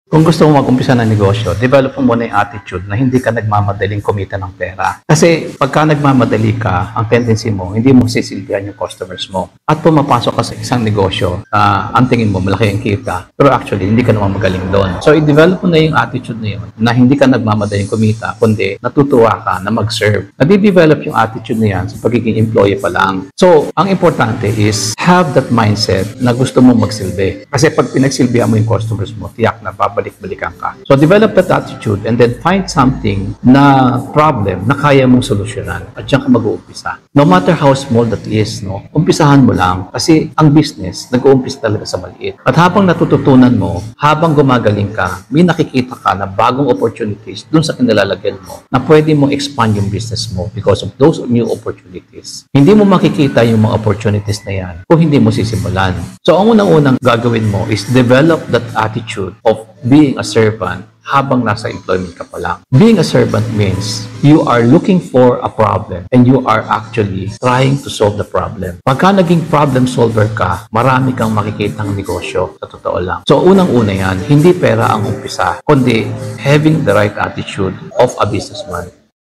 Kung gusto mo mag-umpisa ng negosyo, develop mo muna yung attitude na hindi ka nagmamadaling kumita ng pera. Kasi pagka nagmamadali ka, ang tendency mo, hindi mo sisilbihan yung customers mo. At pumapasok ka sa isang negosyo, ang tingin mo, malaki ang kita. Pero actually, hindi ka naman magaling doon. So, i-develop mo na yung attitude na yun, na hindi ka nagmamadaling kumita, kundi natutuwa ka na mag-serve. Nadi-develop yung attitude na yan sa pagiging employee pa lang. So, ang importante is have that mindset na gusto mo magsilbi. Kasi pag pinagsilbihan mo yung customers mo, tiyak na babalik-balikan ka. So, develop that attitude and then find something na problem na kaya mong solusyonan at diyan ka mag-uumpisa. No matter how small that is, no, umpisahan mo lang kasi ang business, nag-uumpisa talaga sa maliit. At habang natututunan mo, habang gumagaling ka, may nakikita ka na bagong opportunities dun sa kinalalagyan mo na pwede mo expand yung business mo because of those new opportunities. Hindi mo makikita yung mga opportunities na yan kung hindi mo sisimulan. So, ang unang-unang gagawin mo is develop that attitude of being a servant habang nasa employment ka pa lang. Being a servant means you are looking for a problem and you are actually trying to solve the problem. Pagka naging problem solver ka, marami kang makikitang negosyo sa totoo lang. So, unang-una yan, hindi pera ang umpisa, kundi having the right attitude of a businessman.